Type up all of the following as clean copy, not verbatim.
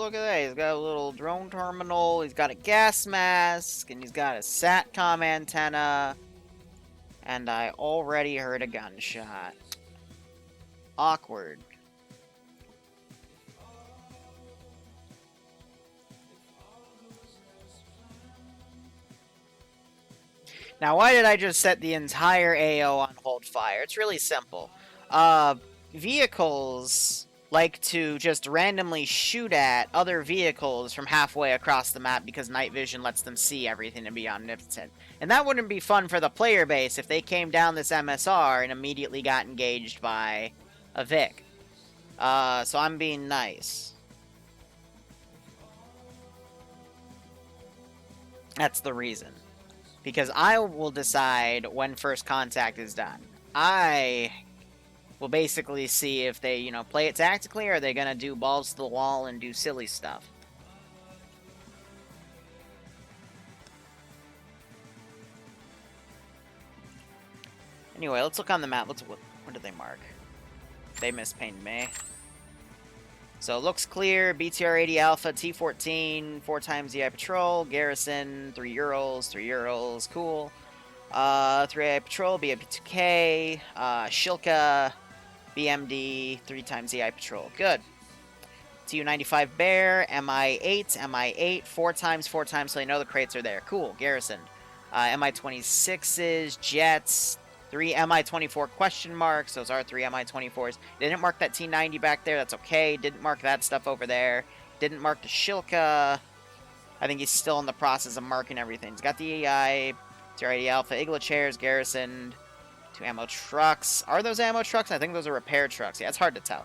look at that. He's got a little drone terminal, he's got a gas mask, and he's got a SATCOM antenna. And I already heard a gunshot. Awkward. Now, why did I just set the entire AO on hold fire? It's really simple. Vehicles like to just randomly shoot at other vehicles from halfway across the map because night vision lets them see everything and be omnipotent. And that wouldn't be fun for the player base if they came down this MSR and immediately got engaged by a Vic. So I'm being nice. That's the reason. Because I will decide when first contact is done. I will basically see if they, play it tactically, or are they going to do balls to the wall and do silly stuff. Anyway, let's look on the map. What did they mark? They mispainted me. So, looks clear. BTR-80 Alpha, T-14, 4 times EI Patrol, Garrison, 3 Urals, 3 Urals, cool. 3 EI Patrol, BMP2K, Shilka, BMD, 3 times EI Patrol. Good. TU-95 Bear, MI-8, MI-8, 4 times, so they know the crates are there. Cool, Garrison. MI-26s, Jets, 3 MI-24 question marks. Those are 3 MI-24s. Didn't mark that T-90 back there. That's okay. Didn't mark that stuff over there. Didn't mark the Shilka. I think he's still in the process of marking everything. He's got the EI, T-80 Alpha, Igla chairs, Garrison, 2 ammo trucks. Are those ammo trucks? I think those are repair trucks. Yeah, it's hard to tell.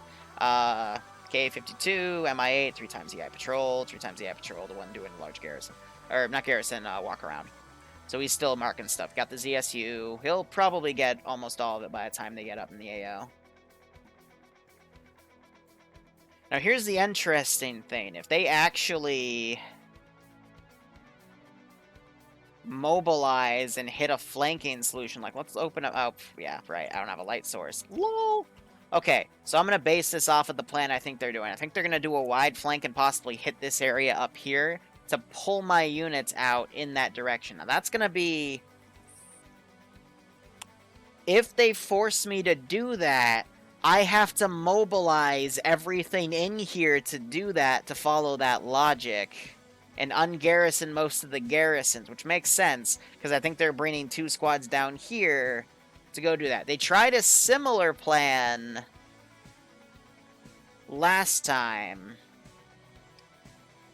K-52, MI-8, 3 times EI Patrol, 3 times EI Patrol, the one doing large Garrison. Or, not Garrison, walk around. So he's still marking stuff. Got the ZSU. He'll probably get almost all of it by the time they get up in the AO. Now here's the interesting thing. If they actually mobilize and hit a flanking solution, like let's open up... Oh, yeah, right. I don't have a light source. Lol. Okay, so I'm going to base this off of the plan I think they're doing. I think they're going to do a wide flank and possibly hit this area up here to pull my units out in that direction. Now, that's going to be... If they force me to do that, I have to mobilize everything in here to do that, to follow that logic, and ungarrison most of the garrisons, which makes sense, because I think they're bringing 2 squads down here to go do that. They tried a similar plan last time,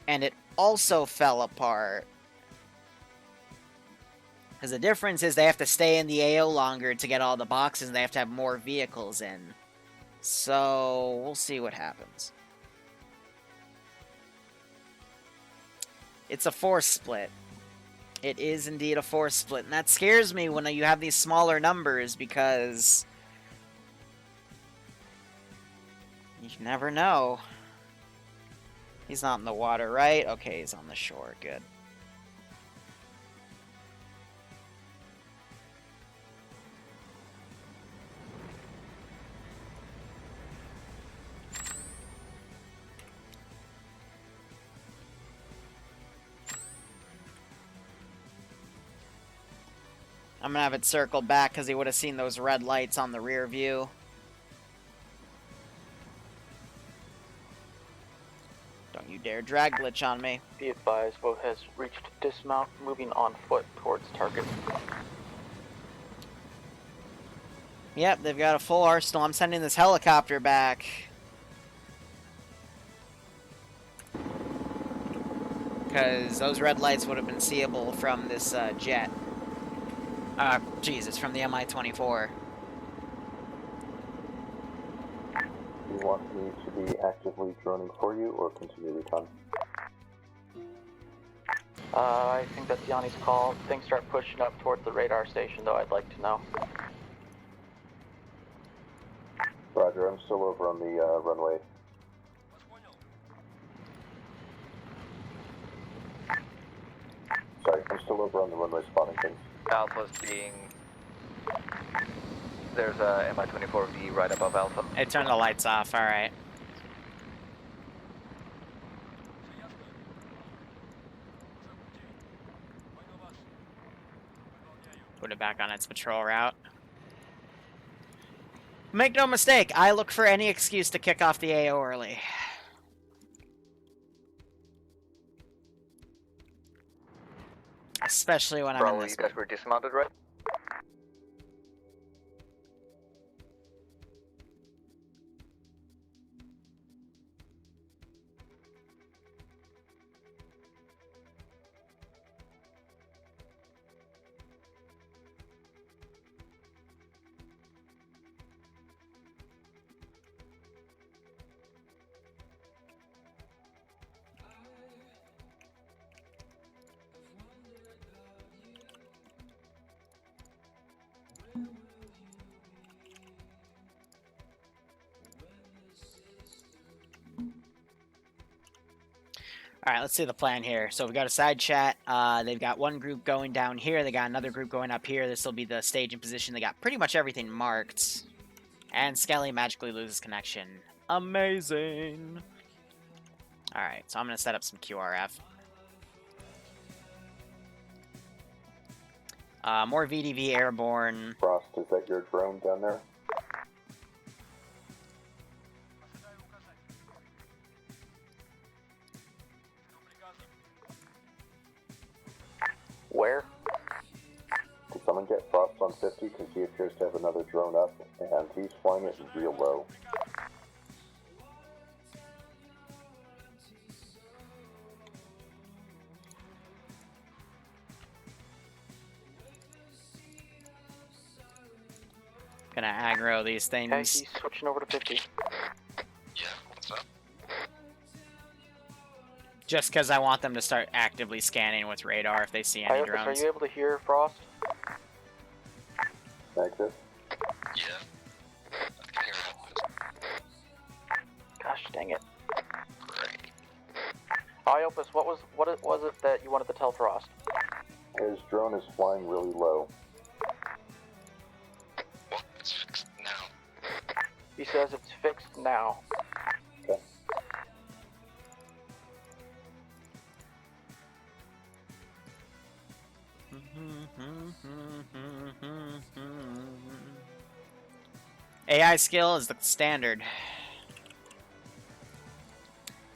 and it also fell apart. Because the difference is they have to stay in the AO longer to get all the boxes, and they have to have more vehicles in. So, we'll see what happens. It's a force split. It is indeed a force split, and that scares me when you have these smaller numbers, because you never know. He's not in the water, right? Okay, he's on the shore. Good. I'm gonna have it circled back because he would have seen those red lights on the rear view. Don't you dare drag glitch on me. Be advised, boat has reached dismount, moving on foot towards target. Yep, they've got a full arsenal. I'm sending this helicopter back. Because those red lights would have been seeable from this jet. Jesus, from the Mi-24. Do you want me to be actively droning for you, or continue recon? I think that's Yanni's call. Things start pushing up towards the radar station, though I'd like to know. Roger, I'm still over on the runway. Sorry, I'm still over on the runway spotting things. Alpha's being... There's a Mi-24V right above Alpha. It turned the lights off, alright. Put it back on its patrol route. Make no mistake, I look for any excuse to kick off the AO early. Especially when I'm Bravo, in this you guys mode. were dismounted, right? Alright, let's see the plan here. So we've got a side chat. They've got one group going down here. They got another group going up here. This will be the staging position. They got pretty much everything marked. And Skelly magically loses connection. Amazing. Alright, so I'm going to set up some QRF. More VDV airborne. Frost, is that your drone down there? Where? Did someone get Frost on 50? Because he appears to have another drone up, and he's flying it real low. Gonna aggro these things. Okay, he's switching over to 50. Yeah, what's up? Just because I want them to start actively scanning with radar if they see any Iocus, drones. are you able to hear Frost? Nexus? Yeah. I can hear it. Gosh dang it. Great. Iopus, what was it that you wanted to tell Frost? His drone is flying really low. Well, it's fixed now. He says it's fixed now. Okay. AI skill is the standard.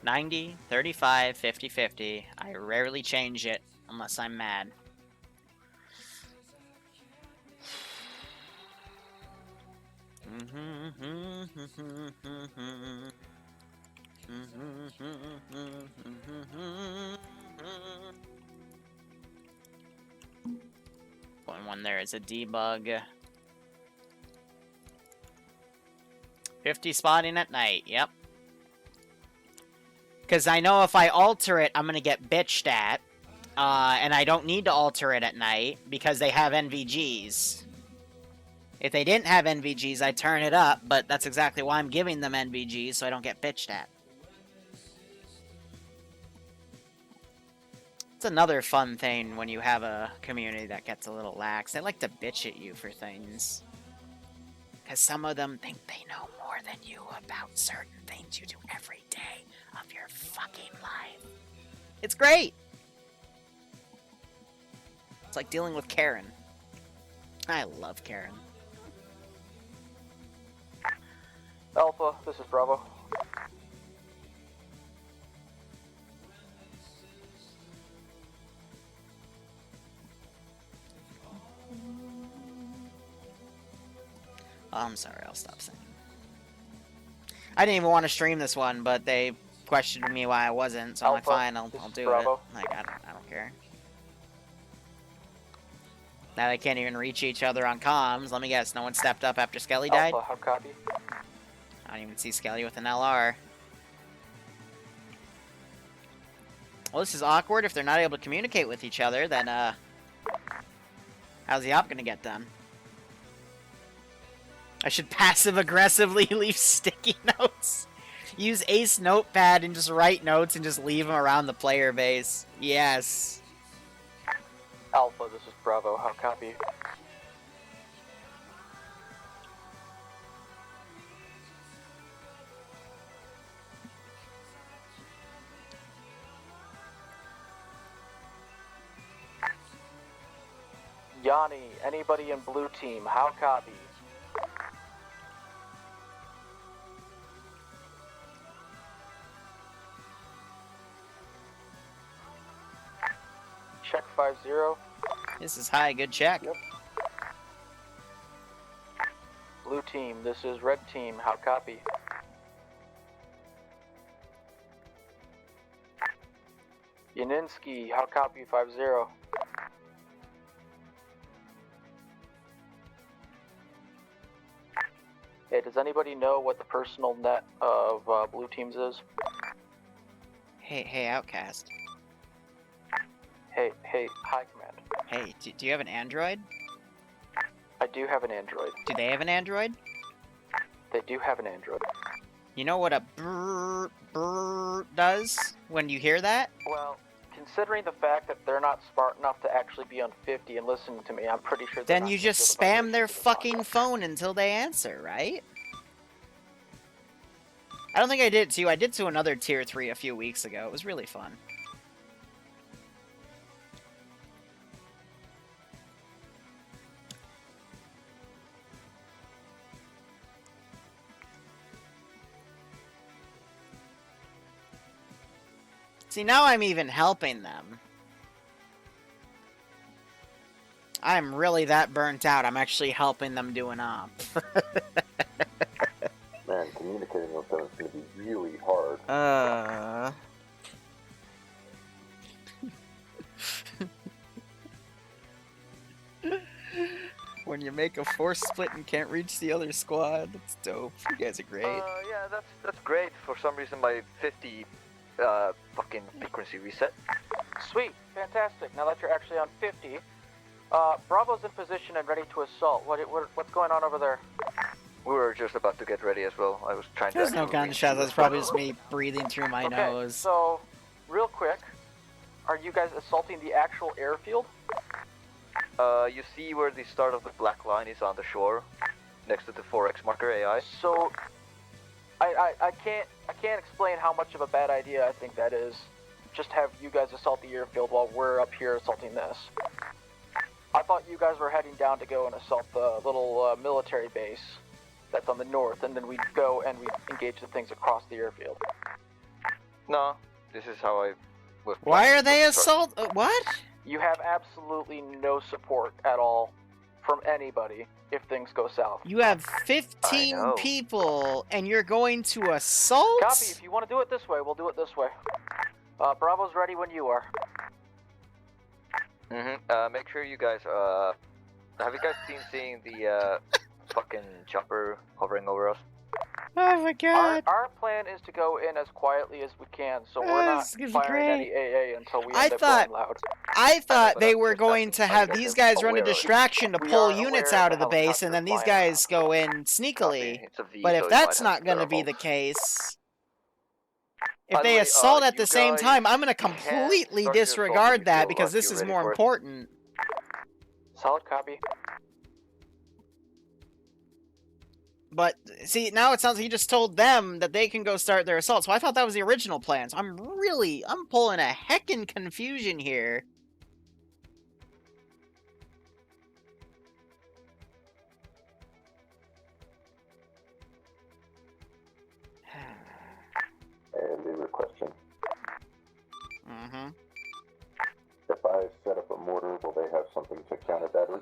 90, 35, 50, 50. I rarely change it unless I'm mad. One there is a debug. 50 spotting at night, yep. Because I know if I alter it, I'm going to get bitched at. And I don't need to alter it at night because they have NVGs. If they didn't have NVGs, I'd turn it up, but that's exactly why I'm giving them NVGs, so I don't get bitched at. It's another fun thing when you have a community that gets a little lax. They like to bitch at you for things. Because some of them think they know more than you about certain things you do every day of your fucking life. It's great! It's like dealing with Karen. I love Karen. Alpha, this is Bravo. Oh, I'm sorry, I'll stop saying. I didn't even want to stream this one, but they questioned me why I wasn't, so I'm like, Alpha, fine, I'll this is do Bravo. it. Like, I don't care. Now they can't even reach each other on comms. Let me guess, no one stepped up after Skelly died? Alpha, how copy? I don't even see Skelly with an LR. Well, this is awkward. If they're not able to communicate with each other, then, how's the op gonna get done? I should passive-aggressively leave sticky notes. Use Ace Notepad and just write notes and just leave them around the player base. Yes. Alpha, this is Bravo, how copy? Yanni, anybody in blue team, how copy? Check 5-0. This is high, good check. Yep. Blue team, this is red team, how copy? Yaninsky, how copy 5-0? Hey, does anybody know what the personal net of blue teams is? Hey, Outcast. Hey, hi command. Hey, do you have an Android? I do have an Android. Do they have an Android? They do have an Android. You know what a brrr, brrr does when you hear that? Well, considering the fact that they're not smart enough to actually be on 50 and listening to me, I'm pretty sure they're Then not you gonna just feel the spam their vibrations of the fucking phone until they answer, right? I don't think I did it to you. I did to another tier 3 a few weeks ago. It was really fun. See, now I'm even helping them. I'm really that burnt out. I'm actually helping them do an op. Man, communicating with them is going to be really hard. When you make a force split and can't reach the other squad, that's dope. You guys are great. Yeah, that's great. For some reason, my 50 fucking frequency reset. Sweet, fantastic. Now that you're actually on 50, Bravo's in position and ready to assault. What's going on over there? We were just about to get ready as well. I was trying There's to. no actually gunshots. reach That's probably just me breathing through my Okay, nose. so, real quick, are you guys assaulting the actual airfield? You see where the start of the black line is on the shore, next to the 4X marker AI. So, I can't explain how much of a bad idea I think that is. Just have you guys assault the airfield while we're up here assaulting this. I thought you guys were heading down to go and assault the little military base that's on the north, and then we'd go and we'd engage the things across the airfield. No, this is how I was. Why are they planning from the start. assault? What? You have absolutely no support at all from anybody if things go south. You have I 15 know. people, and you're going to assault? Copy, if you want to do it this way, we'll do it this way. Bravo's ready when you are. Make sure you guys, have you guys seeing the, fucking chopper hovering over us? Oh my god. Our plan is to go in as quietly as we can, so we're not This is firing great. any AA until we I end up thought- going loud. I thought but they I'm were just going asking to if you have guys these are guys run a aware. distraction to We pull are units aware out of of the the base, and then these helicopters guys go in sneakily. Copy. It's a V, But so if it that's might not have going to be thermal. the case, if By the they way, assault at you the same guys time, I'm going to can completely start your disregard assault that if you because feel this like is you're more ready for it. important. Solid copy. But, see, now it sounds like you just told them that they can go start their assault, so I thought that was the original plan. So I'm pulling a heckin' confusion here. And they were question. Mm-hmm. If I set up a mortar, will they have something to counter battery?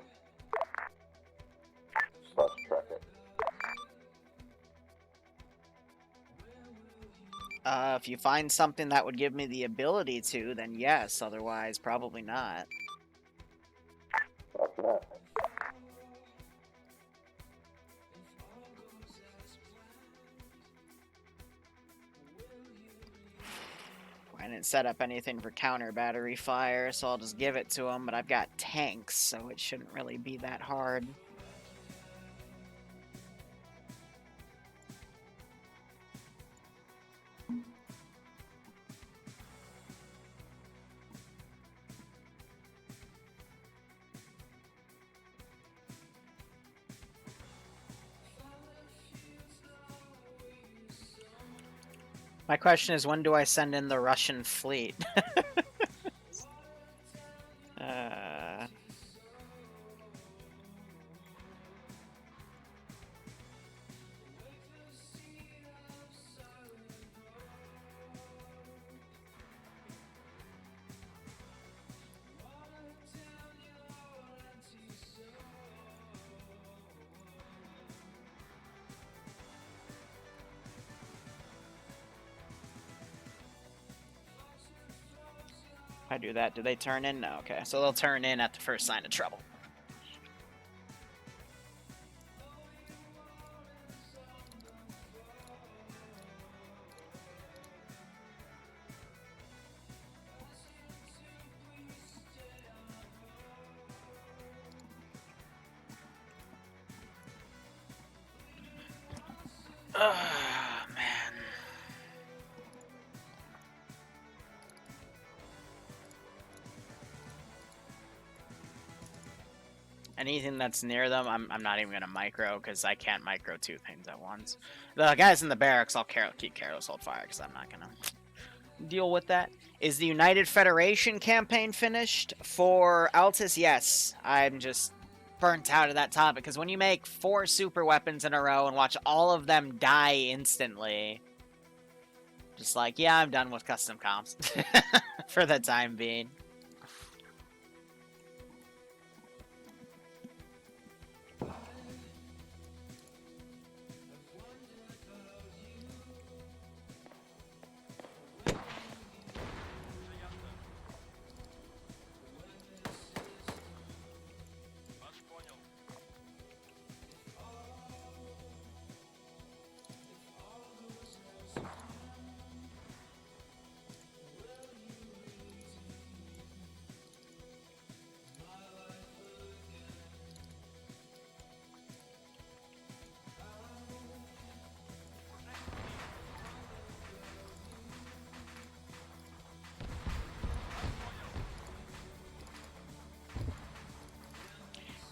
Slash track it. If you find something that would give me the ability to, then yes. Otherwise, probably not. After that. I didn't set up anything for counter battery fire, so I'll just give it to them. But I've got tanks, so it shouldn't really be that hard. My question is, when do I send in the Russian fleet? If I do that, do they turn in? No, okay. So they'll turn in at the first sign of trouble. Oh, man. Anything that's near them, I'm not even gonna micro because I can't micro two things at once. The guys in the barracks, I'll keep careless hold fire because I'm not gonna deal with that. Is the United Federation campaign finished for Altus? Yes, I'm just burnt out of that topic because when you make 4 super weapons in a row and watch all of them die instantly, just like, yeah, I'm done with custom comps for the time being.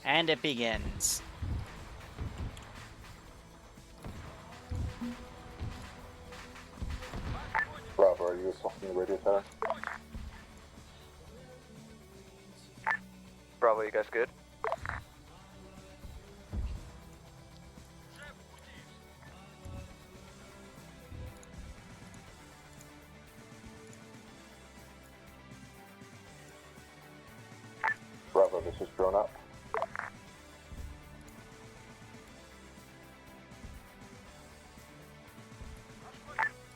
And it begins. Bravo, are you assaulting the radio center? Bravo, you guys good? Bravo, this is drone up.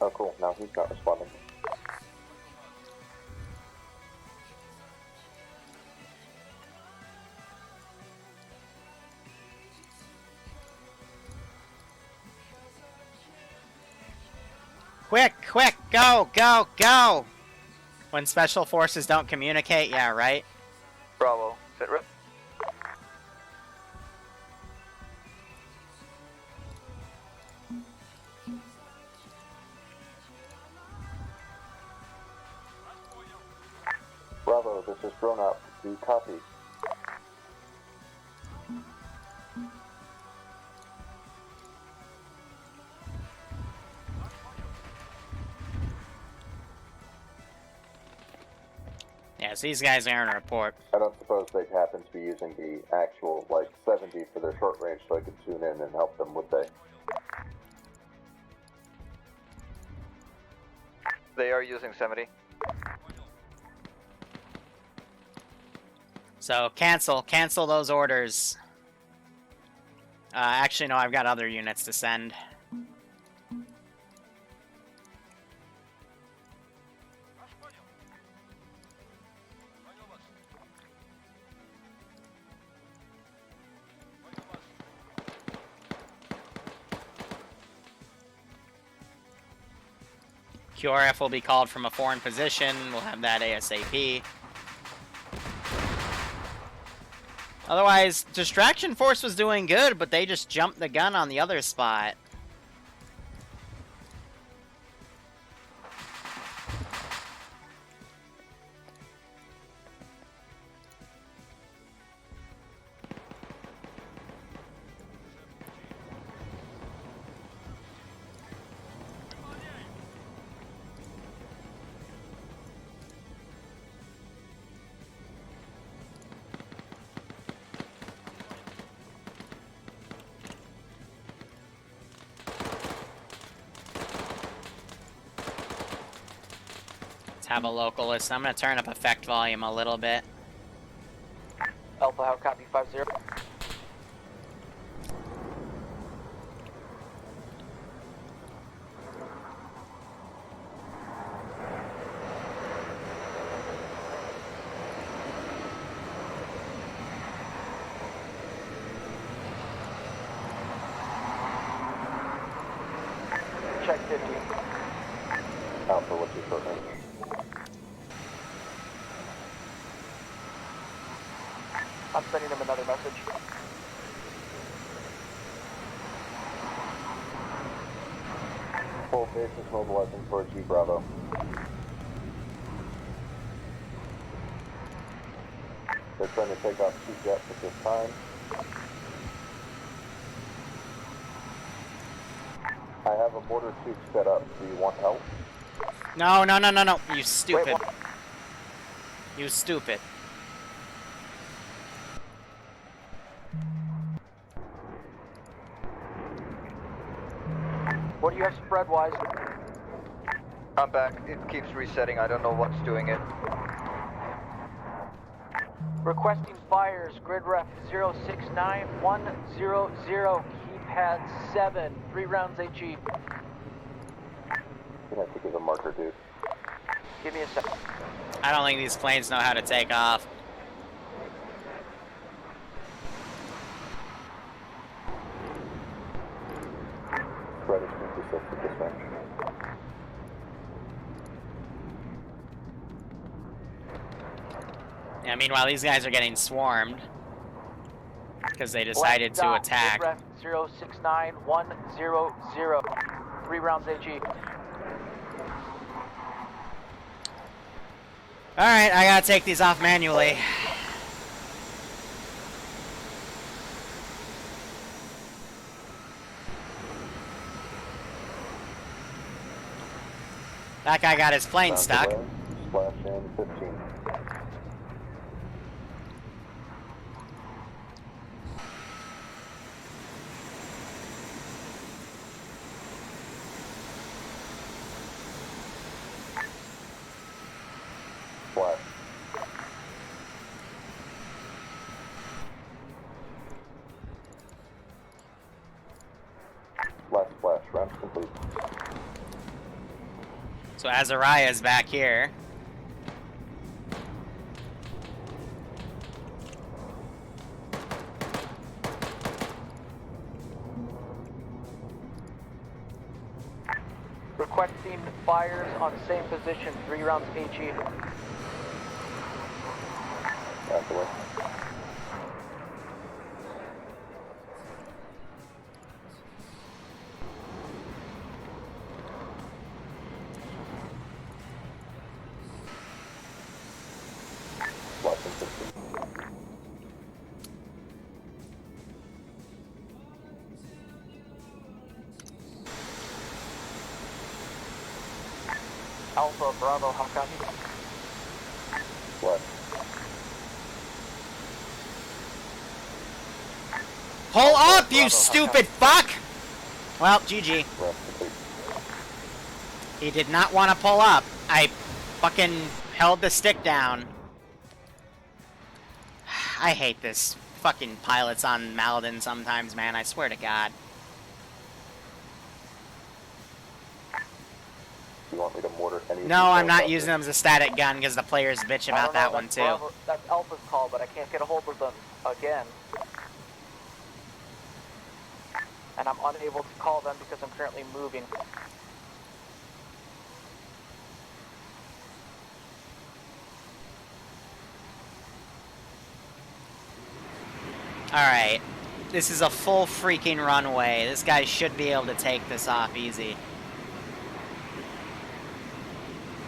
Oh, cool. Now he's not responding. Quick, quick, go, go, go! When special forces don't communicate, yeah, right? Bravo, sit rep. Bravo, this is drone up. Do you copy? Yes, these guys are in a report. I don't suppose they happen to be using the actual, like, 70 for their short range so I could tune in and help them, would they? They are using 70. So cancel those orders. Actually, no, I've got other units to send. QRF will be called from a foreign position. We'll have that ASAP. Otherwise, Distraction Force was doing good, but they just jumped the gun on the other spot. Have a localist. I'm going to turn up effect volume a little bit. Alpha, how copy 5-0? Alpha, what's your short range? I'm sending them another message. Full base is mobilizing towards you, Bravo. They're trying to take off 2 jets at this time. I have a mortar tube set up. Do you want help? No, no, no, no, no. You stupid. Wait, what? You stupid. What do you have spread-wise? I'm back. It keeps resetting. I don't know what's doing it. Requesting fires, grid ref 069100, keypad 7, 3 rounds HE. You're gonna have to give a marker, dude. Give me a sec. I don't think these planes know how to take off. Threat is 56 at this range. Yeah, meanwhile, these guys are getting swarmed because they decided to attack. Grid ref 069100, 3 rounds HE. Alright, I gotta take these off manually. That guy got his plane stuck. Splash in 15. Splash. Last splash. Round complete. So Azariah's back here. Requesting fires on same position, 3 rounds HE. Out the way. Splash in 15. Alpha, Bravo, how copy? Splash. Pull up, you Bravo, stupid fuck! Well, GG. Round complete. He did not want to pull up. I fucking held the stick down. I hate this fucking pilots on Maladin sometimes, man. I swear to God. Do you want me to mortar any? No, I'm not using them as a static gun because the players bitch about that one too. Bravo, that's Alpha's call, but I can't get a hold of them again. And I'm unable to call them because I'm currently moving. Alright. This is a full freaking runway. This guy should be able to take this off easy.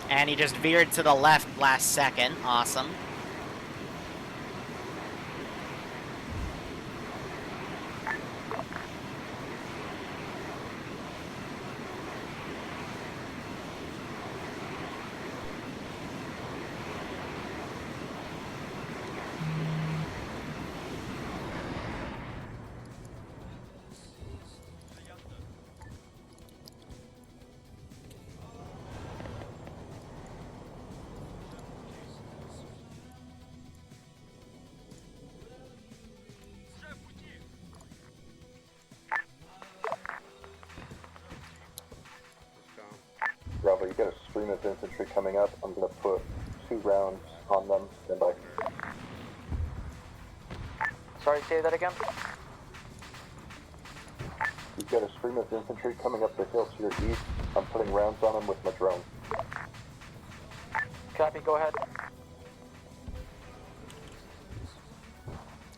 And he just veered to the left last second. Awesome. Bravo, you got a stream of infantry coming up. I'm gonna put 2 rounds on them. Stand by. Sorry, say that again? You've got a stream of infantry coming up the hill to your east. I'm putting rounds on them with my drone. Copy, go ahead.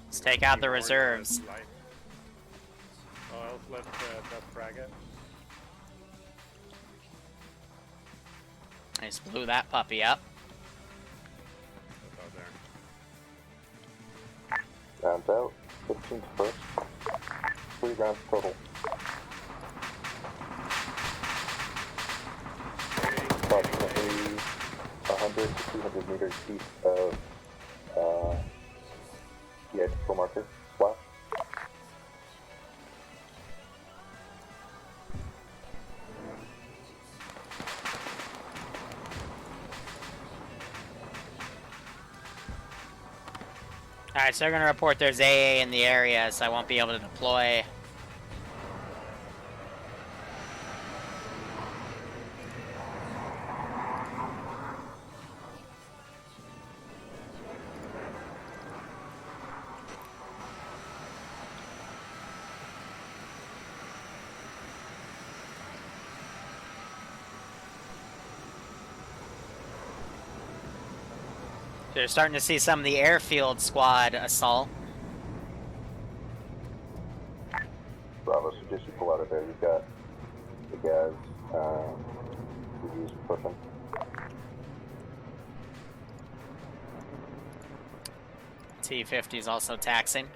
Let's take out the reserves. Or else let's frag it. I just blew that puppy up. What's out there? Rounds out. 15th first. 3 rounds total. Approximately 100 to 200 meters east of the identical marker. Splash. Alright, so they're gonna report there's AA in the area, so I won't be able to deploy. They're starting to see some of the Airfield squad assault. Bravo, suggest you pull out of there. You've got the gas reviews pushing. T-50 is also taxing.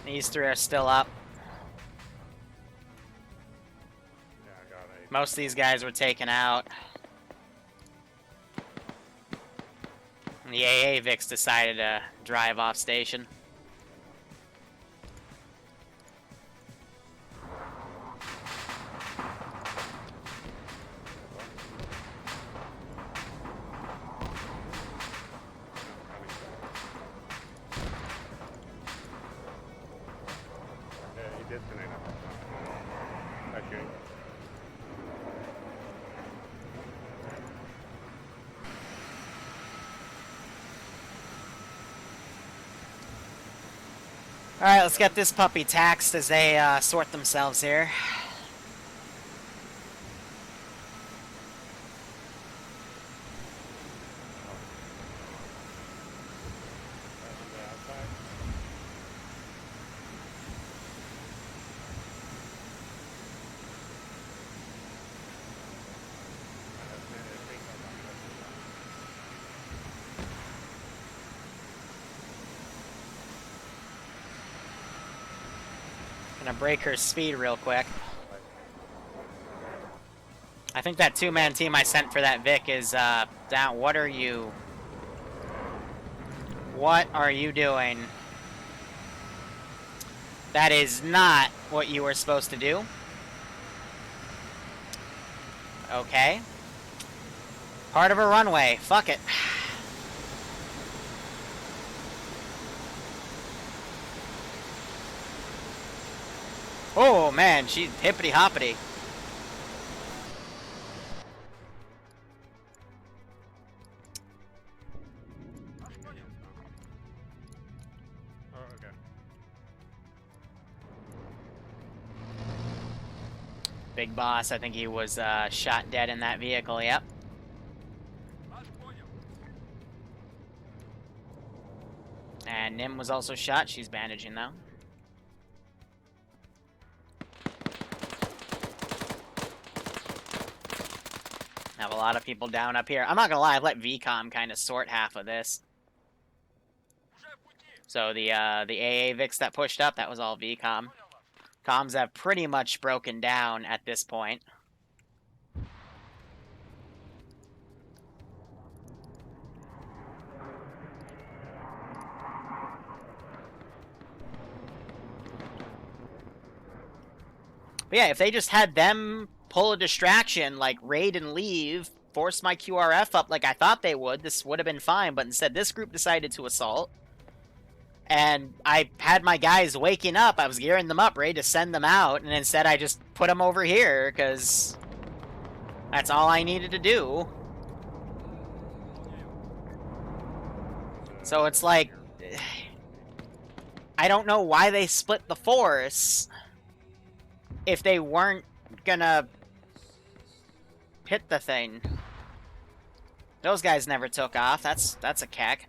These 3 are still up. Yeah, I got it. Most of these guys were taken out. And the AA Vix decided to drive off station. Yeah, he did tonight. Okay. Alright, let's get this puppy taxed as they sort themselves here. That's on the outside. Gonna break her speed real quick. I think that 2-man team I sent for that Vic is down. What are you? What are you doing? That is not what you were supposed to do. Okay. Part of a runway. Fuck it. Oh man, she's hippity hoppity. Oh, okay. Big Boss, I think he was shot dead in that vehicle, yep. And Nim was also shot. She's bandaging though. Have a lot of people down up here. I'm not gonna lie, I've let VCOM kind of sort half of this. So the AA Vix that pushed up, that was all VCOM. Comms have pretty much broken down at this point. But yeah, if they just had them pull a distraction, like raid and leave, force my QRF up like I thought they would, this would have been fine. But instead, this group decided to assault. And I had my guys waking up. I was gearing them up, ready to send them out. And instead, I just put them over here, because that's all I needed to do. So it's like, I don't know why they split the force if they weren't gonna hit the thing. Those guys never took off. That's a cack.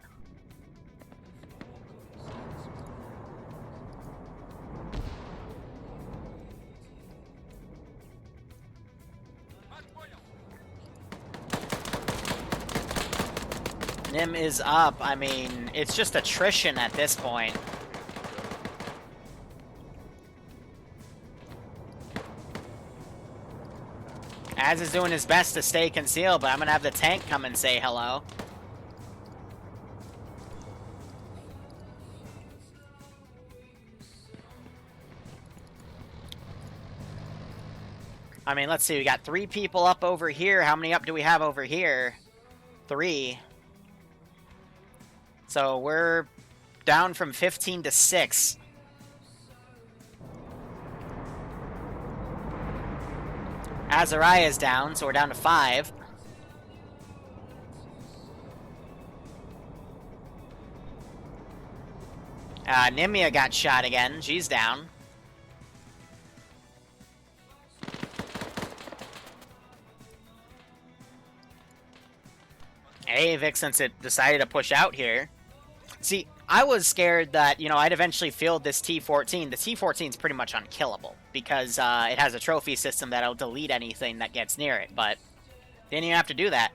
Nim is up. I mean, it's just attrition at this point. Az is doing his best to stay concealed, but I'm gonna have the tank come and say hello. I mean, let's see. We got 3 people up over here. How many up do we have over here? 3. So we're down from 15 to 6. Azariah's down, so we're down to 5. Nimia got shot again. She's down. Avix, since it decided to push out here. See, I was scared that, you know, I'd eventually field this T-14. The T-14 is pretty much unkillable because it has a trophy system that'll delete anything that gets near it, but didn't even have to do that.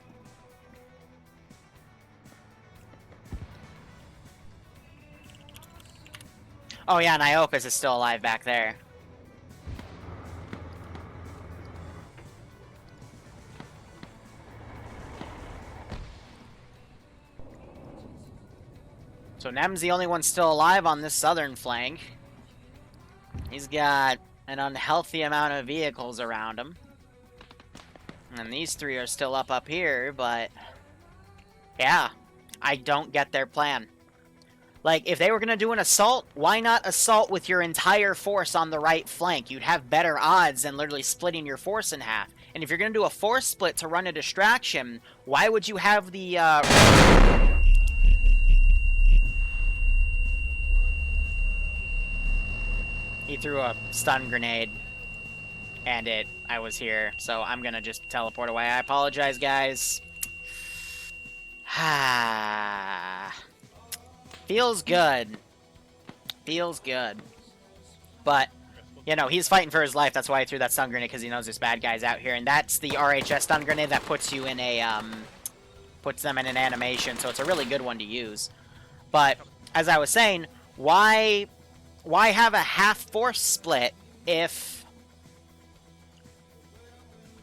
Oh yeah, and Iopus is still alive back there. So Nem's the only one still alive on this southern flank. He's got an unhealthy amount of vehicles around him. And these 3 are still up here, but... yeah, I don't get their plan. Like, if they were going to do an assault, why not assault with your entire force on the right flank? You'd have better odds than literally splitting your force in half. And if you're going to do a force split to run a distraction, why would you have the... He threw a stun grenade, and I was here, so I'm gonna just teleport away. I apologize, guys. Feels good. Feels good. But, you know, he's fighting for his life. That's why he threw that stun grenade, because he knows there's bad guys out here. And that's the RHS stun grenade that puts you in a, puts them in an animation, so it's a really good one to use. But, as I was saying, why have a half force split if,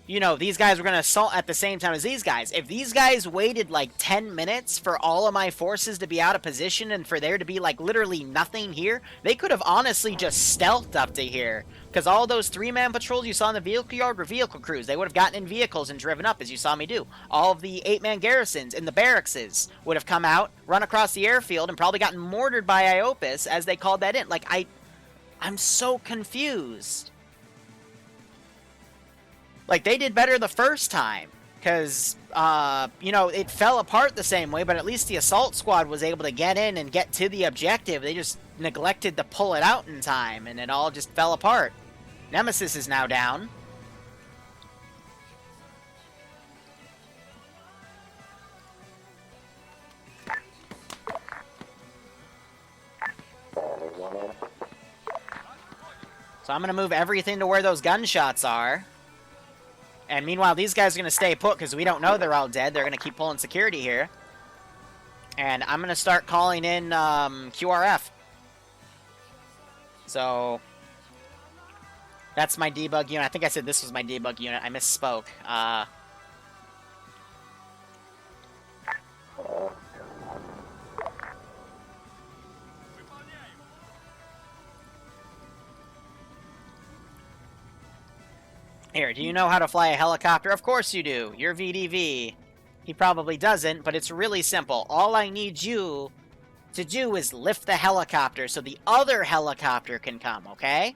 you know, these guys were going to assault at the same time as these guys? If these guys waited like 10 minutes for all of my forces to be out of position and for there to be like literally nothing here, they could have honestly just stealthed up to here. Because all those 3-man patrols you saw in the vehicle yard were vehicle crews. They would have gotten in vehicles and driven up, as you saw me do. All of the 8-man garrisons in the barracks would have come out, run across the airfield, and probably gotten mortared by Iopus as they called that in. Like, I'm so confused. Like, they did better the first time. Because, you know, it fell apart the same way, but at least the assault squad was able to get in and get to the objective. They just neglected to pull it out in time, and it all just fell apart. Nemesis is now down. So I'm going to move everything to where those gunshots are. And meanwhile, these guys are going to stay put because we don't know they're all dead. They're going to keep pulling security here. And I'm going to start calling in QRF. So that's my debug unit. I think I said this was my debug unit. I misspoke. Here, do you know how to fly a helicopter? Of course you do. You're VDV. He probably doesn't, but it's really simple. All I need you to do is lift the helicopter so the other helicopter can come, okay?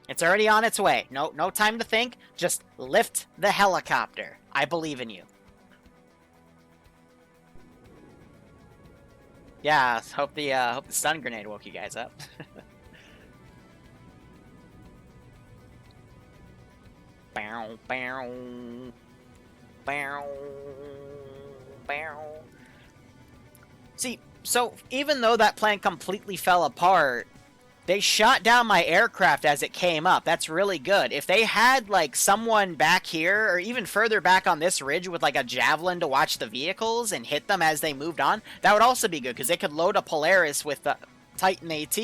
It's already on its way. No time to think. Just lift the helicopter. I believe in you. Yeah, hope the stun grenade woke you guys up. Bow, bow, bow, bow. See, so even though that plan completely fell apart, they shot down my aircraft as it came up. That's really good. If they had, like, someone back here, or even further back on this ridge with, like, a javelin to watch the vehicles and hit them as they moved on, that would also be good, because they could load a Polaris with the Titan AT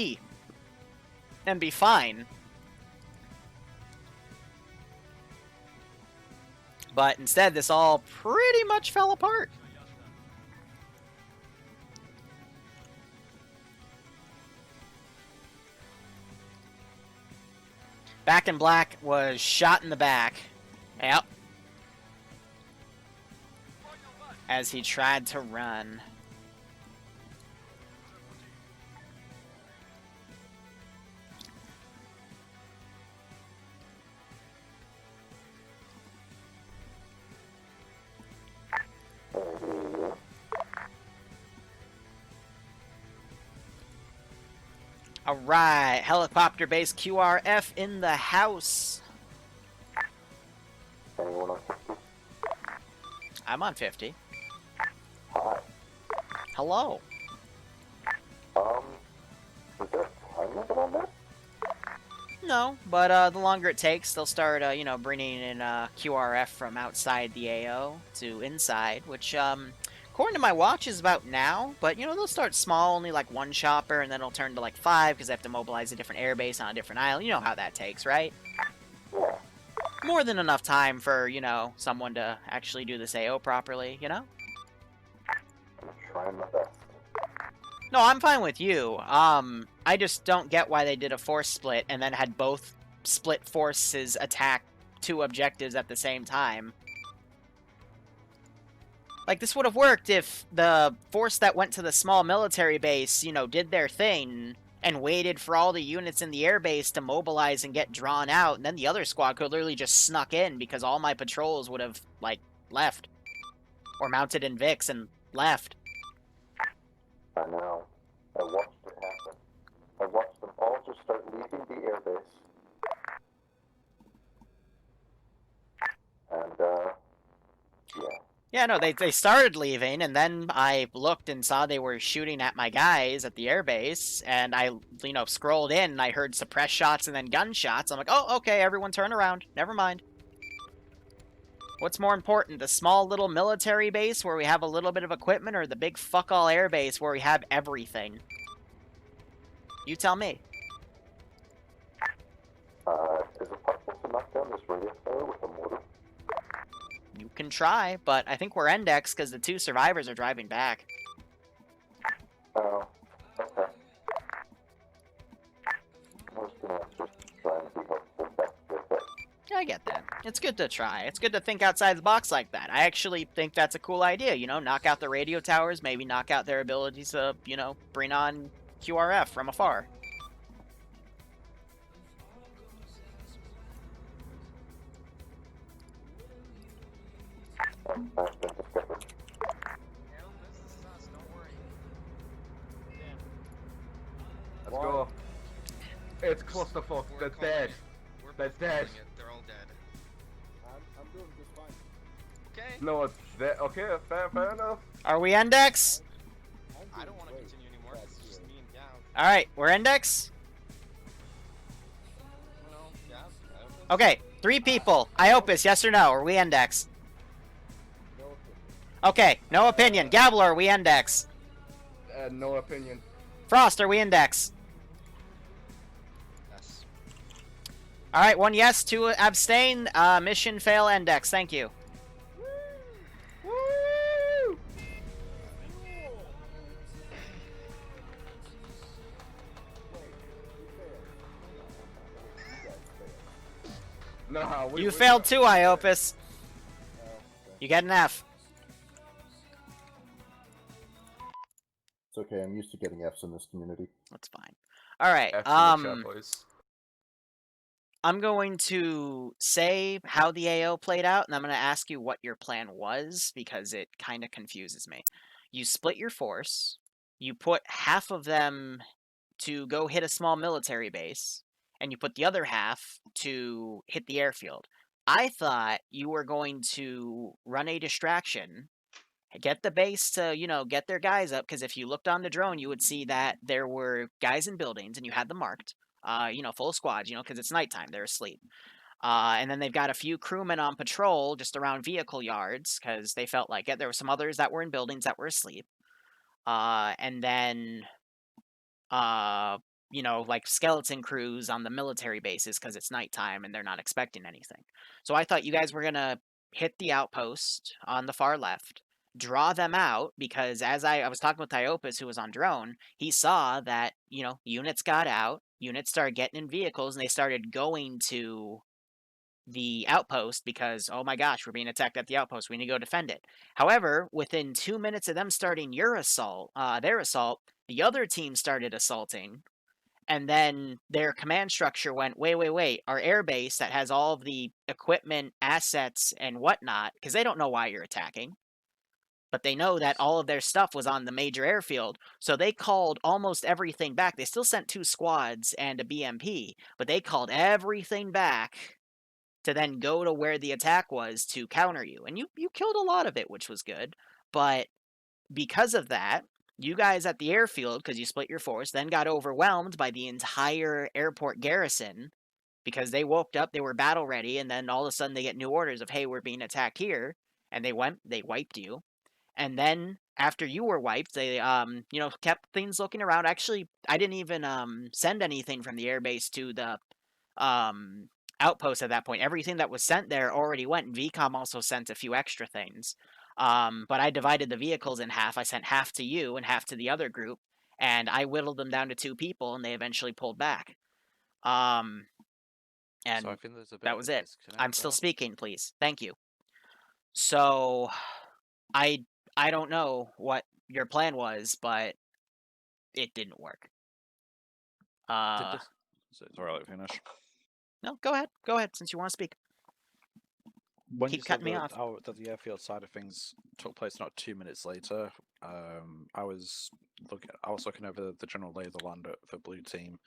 and be fine. But instead, this all pretty much fell apart. Back in Black was shot in the back. Yep. As he tried to run. Alright, helicopter base QRF in the house. Anyone on 50? I'm on 50. Hi. Hello. Is there a time limit on that? No, but the longer it takes, they'll start, you know, bringing in QRF from outside the AO to inside, which, according to my watch, is about now. But, you know, they'll start small, only like one chopper, and then it'll turn to like 5 because they have to mobilize a different airbase on a different island. You know how that takes, right? Yeah. More than enough time for, you know, someone to actually do this AO properly, you know? I'm trying my best. No, I'm fine with you. I just don't get why they did a force split and then had both split forces attack 2 objectives at the same time. Like, this would have worked if the force that went to the small military base, you know, did their thing and waited for all the units in the airbase to mobilize and get drawn out, and then the other squad could literally just snuck in because all my patrols would have, like, left. Or mounted in Vix and left. I know. I watched it happen. I watched them all just start leaving the airbase. And, yeah. Yeah, no, they started leaving, and then I looked and saw they were shooting at my guys at the airbase, and I, you know, scrolled in, and I heard suppressed shots and then gunshots. I'm like, oh, okay, everyone turn around. Never mind. What's more important, the small little military base where we have a little bit of equipment, or the big fuck-all airbase where we have everything? You tell me. Is it possible to knock down this radio tower with a mortar? You can try, but I think we're indexed because the 2 survivors are driving back. Oh, okay. I was gonna just try and be helpful back with it. Yeah, I get that. It's good to try. It's good to think outside the box like that. I actually think that's a cool idea, you know? Knock out the radio towers, maybe knock out their abilities to, you know, bring on QRF from afar. I've been discovered. Let's go. It's clusterfuck. They're dead. They're dead. They're all dead. I'm doing just fine. Okay. No, it's dead. Okay, fair enough. Are we index? I don't want to continue anymore. It's just me and Gav. Alright, we're index? No, Gav. Okay, 3 people. Iopus, yes or no? Are we index? Okay, no opinion. Gabbler, are we index? No opinion. Frost, are we index? Yes. Alright, 1 yes, 2 abstain. Mission fail index. Thank you. Woo! Nah, You failed too, Iopus. You get an F. It's okay, I'm used to getting Fs in this community. That's fine. Alright, boys. I'm going to say how the AO played out, and I'm going to ask you what your plan was, because it kind of confuses me. You split your force. you put half of them to go hit a small military base, and you put the other half to hit the airfield. I thought you were going to run a distraction, get the base to, get their guys up, because if you looked on the drone, you would see that there were guys in buildings, and you had them marked, full squads, because it's nighttime, they're asleep. And then they've got a few crewmen on patrol just around vehicle yards, because they felt like it. There were some others that were in buildings that were asleep. And then like skeleton crews on the military bases because it's nighttime and they're not expecting anything. So I thought you guys were going to hit the outpost on the far left, draw them out, because as I was talking with Tyopus, who was on drone, he saw that, units got out, units started getting in vehicles, and they started going to the outpost because, oh my gosh, we're being attacked at the outpost. We need to go defend it. However, within 2 minutes of them starting their assault, the other team started assaulting, and then their command structure went, wait, our airbase that has all of the equipment, assets, and whatnot, because they don't know why you're attacking, but they know that all of their stuff was on the major airfield, so they called almost everything back. They still sent 2 squads and a BMP, but they called everything back to then go to where the attack was to counter you. And you killed a lot of it, which was good. But because of that, you guys at the airfield, because you split your force, then got overwhelmed by the entire airport garrison because they woke up, they were battle ready, and then all of a sudden they get new orders of, hey, we're being attacked here. And they wiped you. And then after you were wiped, they kept things looking around. Actually, I didn't even send anything from the airbase to the outpost at that point. Everything that was sent there already went, and VCOM also sent a few extra things. But I divided the vehicles in half. I sent half to you and half to the other group, and I whittled them down to 2 people, and they eventually pulled back. And So I think there's a bit that of was a it. disconnect I'm still there. speaking, please. Thank you. So, I don't know what your plan was, but it didn't work. Sorry, I'll let you finish. No, go ahead, since you want to speak. When Keep you cutting said me off. that the airfield side of things took place not 2 minutes later, I was looking over the general lay of the land for blue team.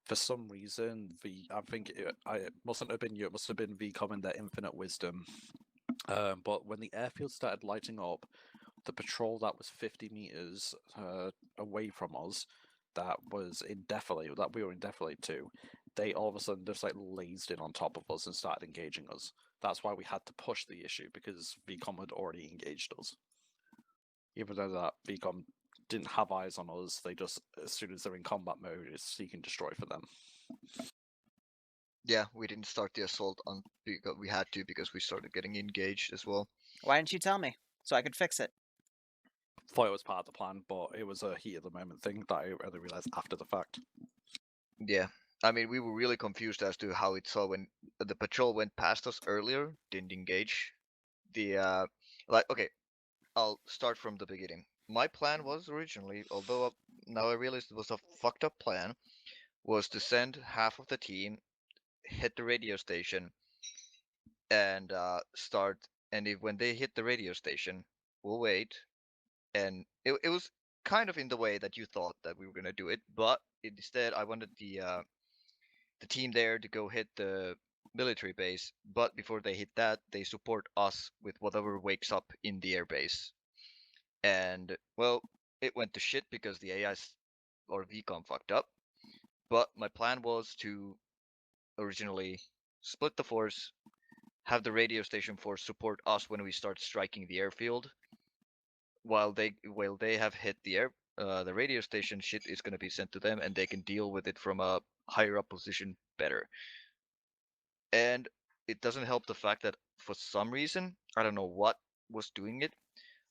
For some reason, I think it mustn't have been you. It must have been VCOM in their infinite wisdom. But when the airfield started lighting up, the patrol that was 50 meters away from us, that we were in defilade to, they all of a sudden just like lazed in on top of us and started engaging us. That's why we had to push the issue, because VCOM had already engaged us. Even though that VCOM didn't have eyes on us, they just, as soon as they're in combat mode, it's seek and destroy for them. Yeah, we didn't start the assault on because we had to, because we started getting engaged as well. Why didn't you tell me so I could fix it? Thought it was part of the plan, but it was a heat of the moment thing that I only realized after the fact. Yeah, I mean, we were really confused as to how it saw when the patrol went past us earlier, didn't engage. Okay, I'll start from the beginning. My plan was originally, although now I realized it was a fucked up plan, was to send half of the team, hit the radio station, and start. And when they hit the radio station, we'll wait. And it was kind of in the way that you thought that we were gonna do it, but instead I wanted the team there to go hit the military base. But before they hit that, they support us with whatever wakes up in the airbase. And well, it went to shit because the AIs or VCOM fucked up. But my plan was to originally split the force, have the radio station force support us when we start striking the airfield. While they have hit the radio station, shit is going to be sent to them, and they can deal with it from a higher up position better. And it doesn't help the fact that for some reason, I don't know what was doing it,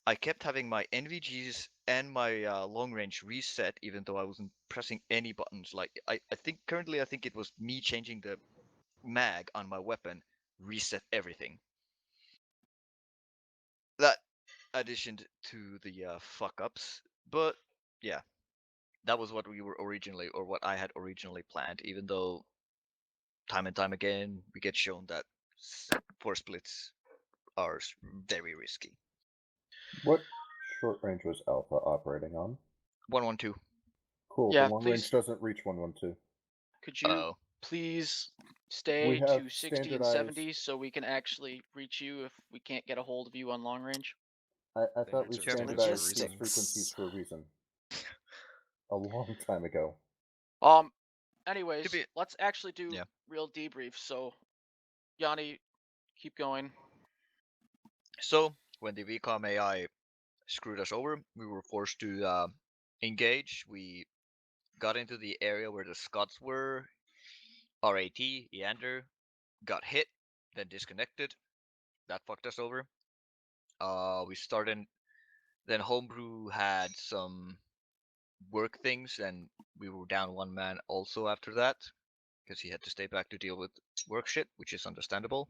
I kept having my NVGs and my long range reset, even though I wasn't pressing any buttons. Like I think currently it was me changing the mag on my weapon reset everything. That addition to the fuck ups, but yeah, that was what we were originally, or what I had originally planned. Even though time and time again we get shown that force splits are very risky. What short range was Alpha operating on? 112. Cool. Yeah, the long please. range doesn't reach 112. Could you Oh. please stay We have to 60 and 70 so we can actually reach you if we can't get a hold of you on long range? I thought we It's standard standardized for a these reason. frequencies for a reason. A long time ago. Anyways, be- let's actually do Yeah. real debrief. So, Yanni, keep going. So, when the VCOM AI screwed us over, we were forced to engage. We got into the area where the Scots were. RAT, Eander, got hit, then disconnected. That fucked us over. We started. Then Homebrew had some work things, and we were down one man also after that, because he had to stay back to deal with work shit, which is understandable.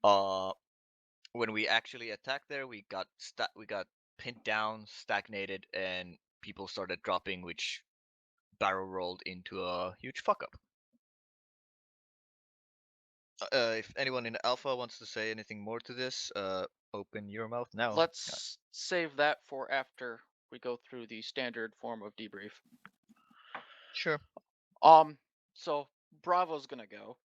When we actually attacked there, we got pinned down, stagnated, and people started dropping, which barrel rolled into a huge fuck up. If anyone in Alpha wants to say anything more to this, open your mouth now. Let's save that for after we go through the standard form of debrief. Sure. So Bravo's gonna go.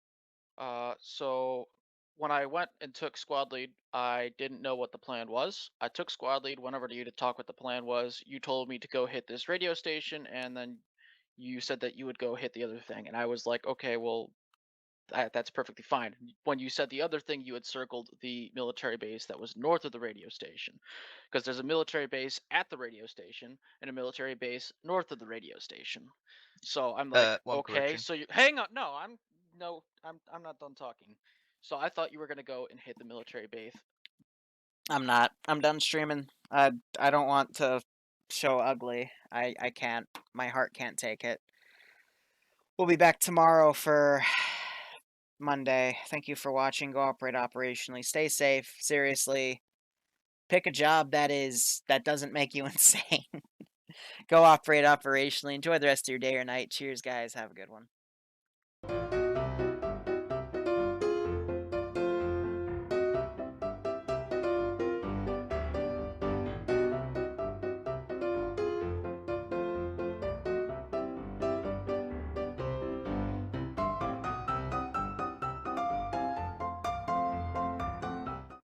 So when I went and took squad lead, I didn't know what the plan was. I took squad lead, went over to you to talk what the plan was. You told me to go hit this radio station, and then you said that you would go hit the other thing. And I was like, okay, well, that's perfectly fine. When you said the other thing, you had circled the military base that was north of the radio station, because there's a military base at the radio station and a military base north of the radio station. So I'm like, One okay, correction. so you hang on. No, I'm not done talking. So I thought you were gonna go and hit the military base. I'm not. I'm done streaming. I don't want to show ugly. I can't. My heart can't take it. We'll be back tomorrow for Monday. Thank you for watching. Go operate operationally. Stay safe. Seriously. Pick a job that doesn't make you insane. Go operate operationally. Enjoy the rest of your day or night. Cheers, guys. Have a good one.